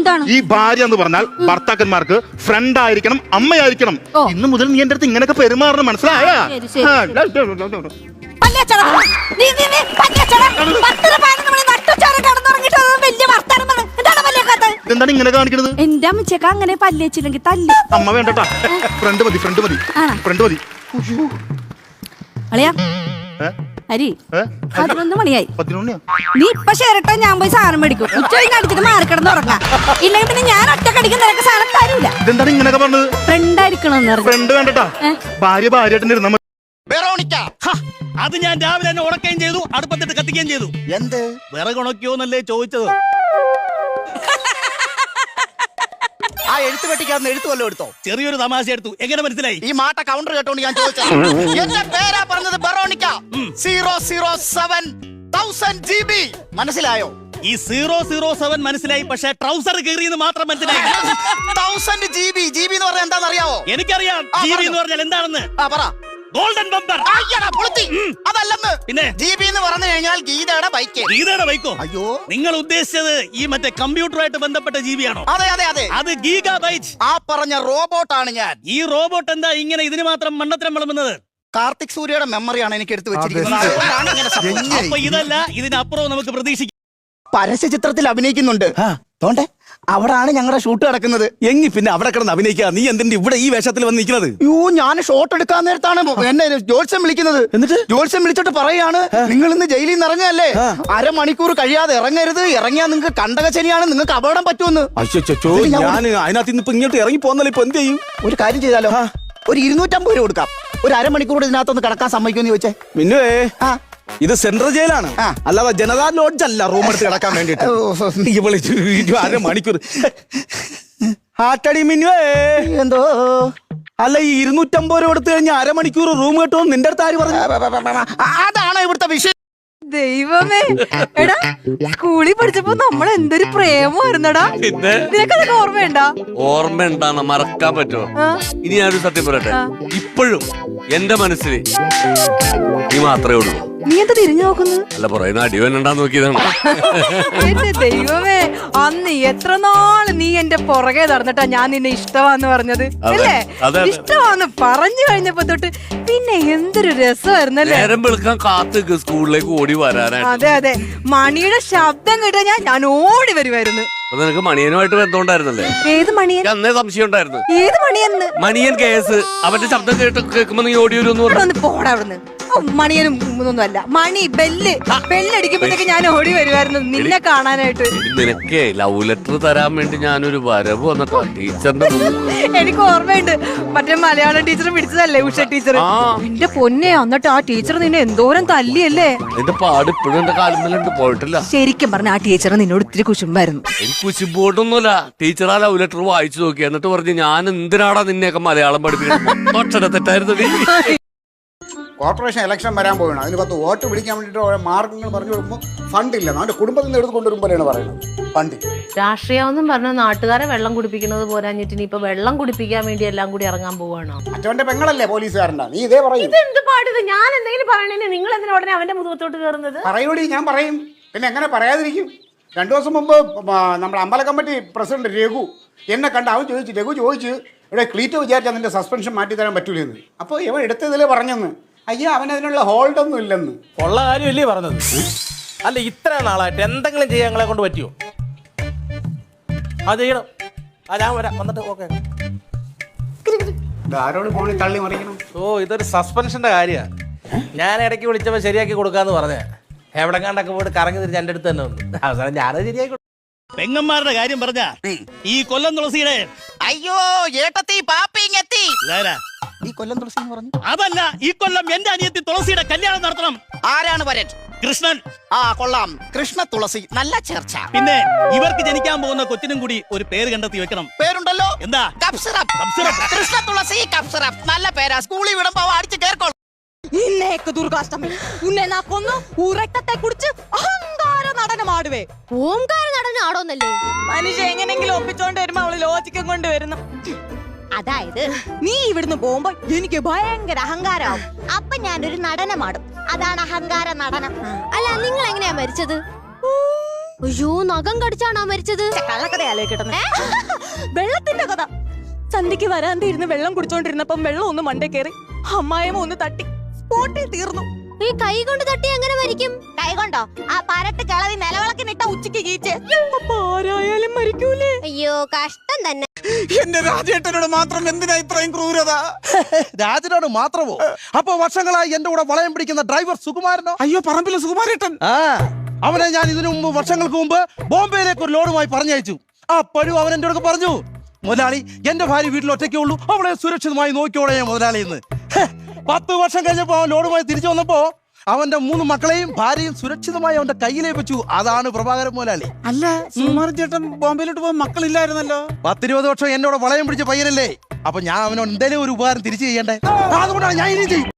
എന്താണ്? ഈ ഭാര്യ എന്ന് പറഞ്ഞാൽ ഭർത്താക്കന്മാർക്ക് ഫ്രണ്ട് ആയിരിക്കണം, അമ്മയായിരിക്കണം. ഇന്ന് മുതൽ നീ എന്റെ അടുത്ത് ഇങ്ങനെയൊക്കെ പെരുമാറണം, മനസ്സിലായോ? എന്താണ് ഇങ്ങനെ കാണിക്കണത്? എന്റെ അമ്മച്ചേക്ക അങ്ങനെ പല്ലേച്ചില്ലെങ്കിൽ തല്ലി. അമ്മ വേണ്ടട്ടാ, ഫ്രണ്ട് മതി, ഫ്രണ്ട് മതി, ഫ്രണ്ട് മതി. അളിയാ ഹരി, 11 മണിയായി. നീ ഇപ്പൊ ഷെയറിട്ടാ ഞാൻ പോയി സാധനം മേടിക്കും. ഉച്ച കഴിഞ്ഞ് അടിച്ചിട്ട് മാറിക്കിടന്ന് ഉറങ്ങാം. ഇല്ലെങ്കിൽ പിന്നെ ഞാൻ ഒറ്റക്കടിക്കും, നിനക്ക് സാധനം തരൂല. ഇതെന്താണ് ഇങ്ങനെയൊക്കെ പറഞ്ഞത്? ഫ്രണ്ട് ആയിരിക്കണം. ഫ്രണ്ട് വേണ്ടട്ടാ, ഭാര്യ ഭാര്യയായിട്ട് ഇരുന്നാ മതി. അത് ഞാൻ രാവിലെ തന്നെ ഉണക്കുകയും ചെയ്തു, അടുപ്പത്തിട്ട് കത്തിക്കുകയും ചെയ്തു. എന്ത് വിറകുണക്കിയോന്നല്ലേ ചോദിച്ചത്? ആ എഴുത്ത് പെട്ടിക്കാന്ന് എഴുത്ത് വല്ലതും എടുത്തോ? ചെറിയൊരു തമാശ എടുത്തു. എങ്ങനെ മനസ്സിലായി? ഈ മാട്ട കൗണ്ടർ കേട്ടോണ്ട് ഞാൻ ചോദിച്ചത്. എന്റെ പേരാ പറഞ്ഞത് ബെറോണിക്ക. 007,000 GB മനസ്സിലായോ? ഈ 007 മനസ്സിലായി, പക്ഷെ ട്രൗസർ കീറിയെന്ന് മാത്രം മനസ്സിലായി. 1000 GB എന്ന് പറഞ്ഞാൽ എന്താണെന്ന് അറിയാവോ? എനിക്കറിയാം GB എന്ന് പറഞ്ഞാൽ എന്താണെന്ന്. പറ. Golden bumper. അതല്ലെന്ന്. പിന്നെ GB എന്ന് പറഞ്ഞു കഴിഞ്ഞാൽ ഗീതയുടെ ബൈക്ക്. ഗീതയുടെ ബൈക്കോ? അയ്യോ, നിങ്ങൾ ഉദ്ദേശിച്ചത് ഈ മറ്റേ കമ്പ്യൂട്ടറുമായിട്ട് ബന്ധപ്പെട്ട GB ആണോ? അതെ അതെ അതെ, അത് ഗീഗാബൈറ്റ്. ആ പറഞ്ഞ റോബോട്ടാണ് ഞാൻ. ഈ റോബോട്ട് എന്താ ഇങ്ങനെ ഇതിന് മാത്രം മണ്ണത്തരം വിളമ്പുന്നത്? കാർത്തിക് സൂര്യയുടെ മെമ്മറിയാണ് എനിക്ക് എടുത്തു വെച്ചിരിക്കുന്നത്. അപ്പൊ ഇതല്ല, ഇതിനപ്പുറവും നമുക്ക് പ്രതീക്ഷിക്കാം. പരസ്യ ചിത്രത്തിൽ അഭിനയിക്കുന്നുണ്ട്. തോണ്ടേ അവിടാണ് ഞങ്ങളുടെ ഷൂട്ട് നടക്കുന്നത്. എങ്കിൽ പിന്നെ അവിടെ കിടന്ന് അഭിനയിക്കുക. നീ എന്തിന്റെ ഇവിടെ ഈ വേഷത്തിൽ വന്ന് നിൽക്കുന്നത്? യോ, ഞാൻ ഷോട്ട് എടുക്കാൻ നേരത്താണ് എന്നെ ജോത്സ്യം വിളിക്കുന്നത്. എന്നിട്ട് ജോത്സ്യം വിളിച്ചിട്ട് പറയാണ്, നിങ്ങൾ ഇന്ന് ജയിലിൽ നിന്ന് ഇറങ്ങല്ലേ, 1/2 മണിക്കൂർ കഴിയാതെ ഇറങ്ങരുത്, ഇറങ്ങിയാൽ നിങ്ങൾക്ക് കണ്ടകശനിയാണ്, നിങ്ങൾക്ക് അപകടം പറ്റുമെന്ന്. അയ്യോ, ഞാൻ അതിനകത്ത് ഇപ്പൊ ഇങ്ങോട്ട് ഇറങ്ങി പോന്നല്ലോ. ഇപ്പൊ എന്ത് ചെയ്യും? ഒരു കാര്യം ചെയ്താലോ, ഒരു 250 രൂപ കൊടുക്കാം. ഒരു 1/2 മണിക്കൂർ ഇതിനകത്തൊന്ന് കിടക്കാൻ സമ്മതിക്കുമെന്ന് ചോദിച്ചേ. പിന്നെ ഇത് സെൻട്രൽ ജയിലാണ്, അല്ലാതെ ജനതാ ലോഡ്ജ് അല്ല. റൂം എടുത്ത് കിടക്കാൻ വേണ്ടിട്ട് 1/2 മണിക്കൂർ. ഹാട്ടടി മിന്നുവേ, എന്തോ അല്ല, ഈ 250 രൂപ എടുത്തു കഴിഞ്ഞാൽ 1/2 മണിക്കൂർ റൂം കിട്ടുമോ? നിന്റെ അടുത്ത് ആര് പറഞ്ഞു? അതാണ് ഇവിടുത്തെ വിഷയം. ദൈവമേ, എടാ സ്കൂളിൽ പഠിച്ചപ്പോ നമ്മൾ എന്തൊരു പ്രേമമായിരുന്നടാ. നിനക്കതൊക്കെ ഓർമ്മയുണ്ടാ? ഓർമ്മയുണ്ടാന്ന് മറക്കാൻ പറ്റുമോ? ഇനി ഞാനൊരു സത്യം പറയട്ടെ, ഇപ്പോഴും എന്റെ മനസ്സിൽ നീ മാത്രമേ ഉള്ളൂ. നീ എന്താ തിരിഞ്ഞു നോക്കുന്നത്? അല്ല, പറയുന്ന അടിവനുണ്ടാന്ന് നോക്കിയതാണ്. എന്റെ ദൈവമേ, അന്ന് എത്ര നാള് നീ എന്റെ പുറകെ നടന്നിട്ടാ ഞാൻ നിന്നെ ഇഷ്ടമാന്ന് പറഞ്ഞത് അല്ലേ? ഇഷ്ടമാന്ന് പറഞ്ഞു കഴിഞ്ഞപ്പോ തൊട്ട് പിന്നെ എന്തൊരു രസമായിരുന്നല്ലേ. നേരം വെളുക്കാൻ കാത്ത് സ്കൂളിലേക്ക് ഓടി വരാനായിട്ട്. അതെ അതെ, മണിയുടെ ശബ്ദം കേട്ടാ ഞാൻ ഓടി വരുമായിരുന്നു. അപ്പൊ നിനക്ക് മണിയനുമായിട്ട് ബന്ധമുണ്ടായിരുന്നല്ലേ? ഏത് മണിയൻ? അന്നേ സംശയം ഉണ്ടായിരുന്നു. ഏത് മണിയെന്ന്? മണിയൻ കേസ്. അവന്റെ ശബ്ദം കേൾക്കുമ്പോ നീ ഓടി വരുമെന്ന് പറഞ്ഞു. പോടാ അവിടുന്ന്. മണിയനും ഒന്നും അല്ല, മണി ബെല്ലടിക്കുമ്പോഴത്തേക്ക് ഞാൻ ഓടി വരുമായിരുന്നു നിന്നെ കാണാനായിട്ട്. നിനക്കേ ലവ് ലെറ്റർ തരാൻ വേണ്ടി ഞാനൊരു വരവ് വന്നിട്ടാ ടീച്ചറിന്റെ. എനിക്ക് ഓർമ്മയുണ്ട്, മറ്റേ മലയാളം ടീച്ചർ പിടിച്ചതല്ലേ, ഉഷ ടീച്ചർ. എന്റെ പൊന്നെ, എന്നിട്ട് ആ ടീച്ചർ നിന്നെ എന്തോരം തല്ലിയല്ലേ. എന്റെ പാട് ഇപ്പോഴും എന്റെ കാലുമേലുണ്ട്, പോയിട്ടില്ല. ശരിക്കും പറഞ്ഞ ആ ടീച്ചർ നിന്നോട് ഇത്തിരി കുശുമ്പായിരുന്നു. എനിക്ക് കുശുമ്പോട്ടൊന്നുമില്ല. ടീച്ചർ ആ ലവ് ലെറ്റർ വായിച്ചു നോക്കി, എന്നിട്ട് പറഞ്ഞു, ഞാൻ എന്തിനാടാ നിന്നെയൊക്കെ മലയാളം പഠിപ്പിക്കുന്നത്. അക്ഷര തെറ്റായിരുന്നു. കോർപ്പറേഷൻ ഇലക്ഷൻ വരാൻ പോവുകയാണ്. അതിന് 10 വോട്ട് പിടിക്കാൻ വേണ്ടിയിട്ട് ഓരോ മാർഗങ്ങൾ പറഞ്ഞു കൊടുക്കുമ്പോൾ ഫണ്ടില്ല. നമ്മുടെ കുടുംബത്തിൽ നിന്ന് എടുത്ത് കൊണ്ടുവരുമ്പോഴാണ് പറയുന്നത് ഫണ്ട്. രാഷ്ട്രീയം പറഞ്ഞ നാട്ടുകാരെ വെള്ളം കുടിപ്പിക്കുന്നത് പോരാഞ്ഞിട്ട് ഇപ്പൊ വെള്ളം കുടിപ്പിക്കാൻ വേണ്ടി എല്ലാം കൂടി ഇറങ്ങാൻ പോവാണോ? മറ്റവന്റെ പെങ്ങളല്ലേ പോലീസുകാരനാ, നീ ഇതേ പറയും. ഇതെന്ത് പാടിത്? ഞാൻ എന്തെങ്കിലും പറയണേ നിങ്ങൾ എന്തിനാ ഉടനെ അവന്റെ മുഖത്തോട്ട് കയറുന്നത്? പറയൂടി, ഞാൻ പറയും. പിന്നെ എങ്ങനെ പറയാതിരിക്കും? 2 ദിവസം മുമ്പ് നമ്മുടെ അമ്പല കമ്മിറ്റി പ്രസിഡന്റ് രഘു എന്നെ കണ്ട് അവൻ ചോദിച്ചു ഇവിടെ ക്ലീറ്റ് വിചാരിച്ചാൽ നിന്റെ സസ്പെൻഷൻ മാറ്റി തരാൻ പറ്റൂലെന്ന്. അപ്പോൾ ഇവൻ എടുത്തതിലേ പറഞ്ഞെന്ന്, അയ്യോ അവനതിനുള്ള ഹോൾഡൊന്നും ഇല്ലെന്ന്. ഉള്ള കാര്യമല്ലേ പറഞ്ഞത്? അല്ല, ഇത്ര നാളായിട്ട് എന്തെങ്കിലും ചെയ്യാൻ ഞങ്ങളെ കൊണ്ട് പറ്റുമോ? അത് ചെയ്യണം. ഞാൻ വരാം, വന്നിട്ട് ഓക്കെ. ആരോട് ഫോണിൽ തള്ളി മറിക്കണം? ഇതൊരു സസ്പെൻഷന്റെ കാര്യമാണ്. ഞാൻ ഇടയ്ക്ക് വിളിച്ചപ്പോൾ ശരിയാക്കി കൊടുക്കാന്ന് പറഞ്ഞേ. എവിടെങ്ങാണ്ടൊക്കെ പോയിട്ട് കറങ്ങി തിരിച്ച് എൻ്റെ അടുത്ത് തന്നെ വന്നു. അവസാനം ഞാനത് ശരിയാക്കി. പെങ്ങന്മാരുടെ കാര്യം പറഞ്ഞ ഈ കൊല്ലം തുളസിയുടെ. അയ്യോ ഏട്ടത്തി പാപ്പിങ്ങെത്തി. ഈ കൊല്ലം തുളസി എന്ന് പറഞ്ഞു? അതല്ല, ഈ കൊല്ലം എന്റെ അനിയത്തി തുളസിയുടെ കല്യാണം നടത്തണം. ആരാണ് വരൻ? കൃഷ്ണൻ. കൊള്ളാം, കൃഷ്ണ തുളസി, നല്ല ചേർച്ച. പിന്നെ ഇവർക്ക് ജനിക്കാൻ പോകുന്ന കൊച്ചിനും കൂടി ഒരു പേര് കണ്ടെത്തി വെക്കണം. പേരുണ്ടല്ലോ. എന്താ? കൃഷ്ണ തുളസി കപ്സിറപ്പ്. നല്ല പേരാ. സ്കൂളിൽ വിടുമ്പോ അടിച്ച് കേൾക്കോളൂ. നടനമാടുവേ. ഓംകാര നടനാടോന്നല്ലേ മനുഷ്യ എങ്ങനെങ്കിലും ഒപ്പിച്ചോണ്ട് വരുമ്പോ അവള് ലോജിക്കും കൊണ്ട് വരുന്നു. അതായത് നീ ഇവിടുന്ന് പോകുമ്പോ എനിക്ക് ഭയങ്കര അഹങ്കാരാവും. അപ്പൊ ഞാനൊരു നടനമാടും. അതാണ് അഹങ്കാര നടനം. അല്ല, നിങ്ങൾ എങ്ങനെയാ മരിച്ചത്? അയ്യോ നഖം കടിച്ചാണോ മരിച്ചത്? കള്ളക്കഥ ആലോചിക്കട്ടെ. വെള്ളത്തിന്റെ കഥ. സന്ധ്യക്ക് വരാന്തി ഇരുന്ന് വെള്ളം കുടിച്ചോണ്ടിരുന്നപ്പം വെള്ളം ഒന്ന് മണ്ടേ കയറി അമ്മായിയമ്മ ഒന്ന് തട്ടി സ്പോട്ടിൽ തീർന്നു. ഈ കൈ കൊണ്ട് തട്ടി എങ്ങനെ മരിക്കും? കൈ കൊണ്ടോ? ആ പരട്ട് കിളവി നിലവിളക്കിനിട്ട ഉച്ചക്ക് കീച്ച് അപ്പൊ ആരായാലും മരിക്കൂലേ? അയ്യോ കഷ്ടം തന്നെ. എന്റെ രാജേട്ടനോട് മാത്രം എന്തിനാ ഇത്രയും ക്രൂരത? രാജനോട് മാത്രമോ? അപ്പൊ വർഷങ്ങളായി എന്റെ കൂടെ വളയം പിടിക്കുന്ന ഡ്രൈവർ സുകുമാരനോ? അയ്യോ പറമ്പിലെ സുകുമാരേട്ടൻ. അവനെ ഞാൻ ഇതിനു മുമ്പ് വർഷങ്ങൾക്ക് മുമ്പ് ബോംബെയിലേക്ക് ഒരു ലോഡുമായി പറഞ്ഞയച്ചു. അപ്പോഴും അവൻ എന്റെ അടുത്ത് പറഞ്ഞു, മുതലാളി എന്റെ ഭാര്യ വീട്ടിൽ ഒറ്റയ്ക്കേ ഉള്ളൂ, അവളെ സുരക്ഷിതമായി നോക്കിയോളെ മുതലാളി എന്ന്. 10 വർഷം കഴിഞ്ഞപ്പോ അവൻ ലോഡുമായി തിരിച്ചു വന്നപ്പോ അവന്റെ 3 മക്കളെയും ഭാര്യയും സുരക്ഷിതമായി അവന്റെ കയ്യിലേ വെച്ചു. അതാണ് പ്രഭാകരൻ മുതലാളി. അല്ല സുകുമാരൻ ചേട്ടൻ ബോംബെയിലോട്ട് പോകാൻ മക്കളില്ലായിരുന്നല്ലോ. 10-20 വർഷം എന്നോട് വളയം പിടിച്ച പയ്യനല്ലേ? അപ്പൊ ഞാൻ അവനോട് എന്തെങ്കിലും ഒരു ഉപകാരം തിരിച്ചു ചെയ്യണ്ടേ? അതുകൊണ്ടാണ് ഞാൻ ഇനി ചെയ്യും.